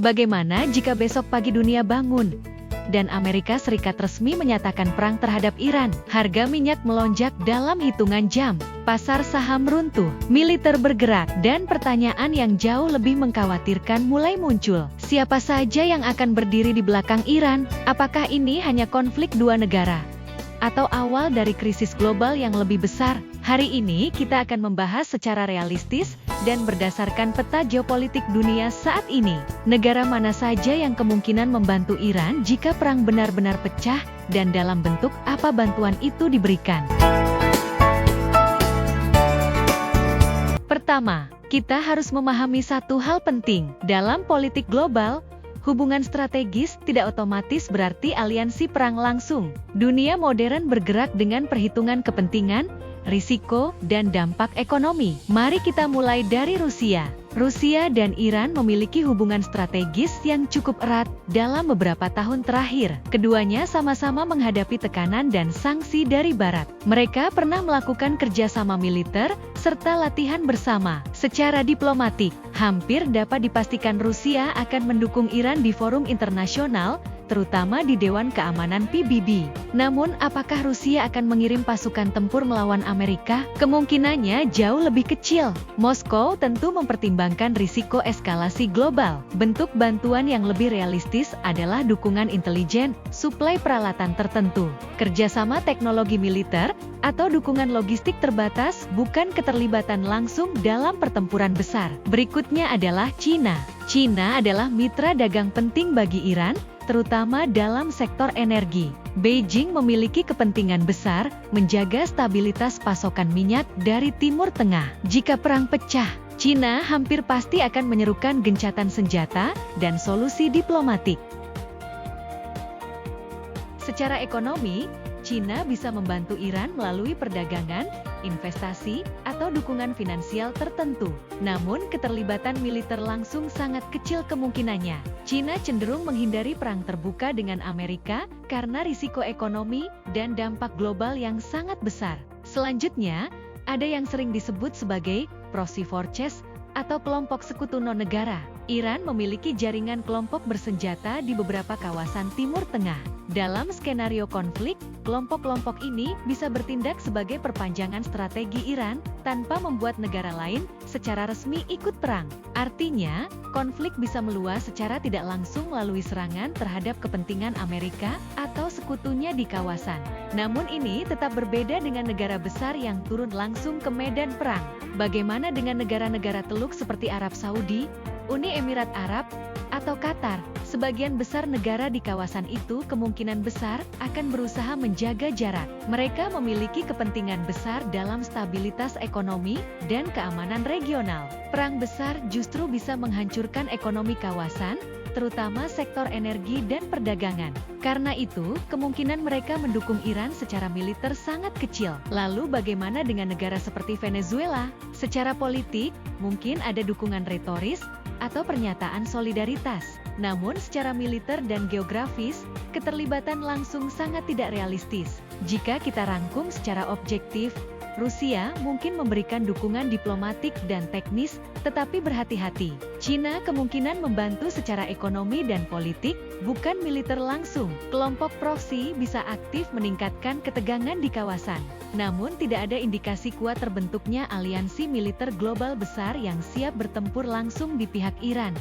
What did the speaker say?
Bagaimana jika besok pagi dunia bangun dan Amerika Serikat resmi menyatakan perang terhadap Iran? Harga minyak melonjak dalam hitungan jam, pasar saham runtuh, militer bergerak, dan pertanyaan yang jauh lebih mengkhawatirkan mulai muncul. Siapa saja yang akan berdiri di belakang Iran? Apakah ini hanya konflik dua negara? Atau awal dari krisis global yang lebih besar? Hari ini kita akan membahas secara realistis dan berdasarkan peta geopolitik dunia saat ini. Negara mana saja yang kemungkinan membantu Iran jika perang benar-benar pecah, dan dalam bentuk apa bantuan itu diberikan? Pertama, kita harus memahami satu hal penting. Dalam politik global, hubungan strategis tidak otomatis berarti aliansi perang langsung. Dunia modern bergerak dengan perhitungan kepentingan, risiko, dan dampak ekonomi. Mari kita mulai dari Rusia. Rusia dan Iran memiliki hubungan strategis yang cukup erat dalam beberapa tahun terakhir. Keduanya sama-sama menghadapi tekanan dan sanksi dari Barat. Mereka pernah melakukan kerjasama militer serta latihan bersama. Secara diplomatik, hampir dapat dipastikan Rusia akan mendukung Iran di forum internasional, terutama di Dewan Keamanan PBB. Namun, apakah Rusia akan mengirim pasukan tempur melawan Amerika? Kemungkinannya jauh lebih kecil. Moskow tentu mempertimbangkan risiko eskalasi global. Bentuk bantuan yang lebih realistis adalah dukungan intelijen, suplai peralatan tertentu, kerjasama teknologi militer, atau dukungan logistik terbatas, bukan keterlibatan langsung dalam pertempuran besar. Berikutnya adalah Cina. Cina adalah mitra dagang penting bagi Iran, terutama dalam sektor energi. Beijing memiliki kepentingan besar menjaga stabilitas pasokan minyak dari Timur Tengah. Jika perang pecah, Cina hampir pasti akan menyerukan gencatan senjata dan solusi diplomatik. Secara ekonomi, Cina bisa membantu Iran melalui perdagangan, investasi, atau dukungan finansial tertentu. Namun, keterlibatan militer langsung sangat kecil kemungkinannya. Cina cenderung menghindari perang terbuka dengan Amerika karena risiko ekonomi dan dampak global yang sangat besar. Selanjutnya, ada yang sering disebut sebagai proxy forces atau kelompok sekutu non-negara. Iran memiliki jaringan kelompok bersenjata di beberapa kawasan Timur Tengah. Dalam skenario konflik, kelompok-kelompok ini bisa bertindak sebagai perpanjangan strategi Iran tanpa membuat negara lain secara resmi ikut perang. Artinya, konflik bisa meluas secara tidak langsung melalui serangan terhadap kepentingan Amerika atau sekutunya di kawasan. Namun ini tetap berbeda dengan negara besar yang turun langsung ke medan perang. Bagaimana dengan negara-negara teluk seperti Arab Saudi, Uni Emirat Arab, atau Qatar? Sebagian besar negara di kawasan itu kemungkinan besar akan berusaha menjaga jarak. Mereka memiliki kepentingan besar dalam stabilitas ekonomi dan keamanan regional. Perang besar justru bisa menghancurkan ekonomi kawasan, terutama sektor energi dan perdagangan. Karena itu, kemungkinan mereka mendukung Iran secara militer sangat kecil. Lalu bagaimana dengan negara seperti Venezuela? Secara politik, mungkin ada dukungan retoris atau pernyataan solidaritas. Namun secara militer dan geografis, keterlibatan langsung sangat tidak realistis. Jika kita rangkum secara objektif, Rusia mungkin memberikan dukungan diplomatik dan teknis, tetapi berhati-hati. Cina kemungkinan membantu secara ekonomi dan politik, bukan militer langsung. Kelompok proksi bisa aktif meningkatkan ketegangan di kawasan. Namun tidak ada indikasi kuat terbentuknya aliansi militer global besar yang siap bertempur langsung di pihak Iran.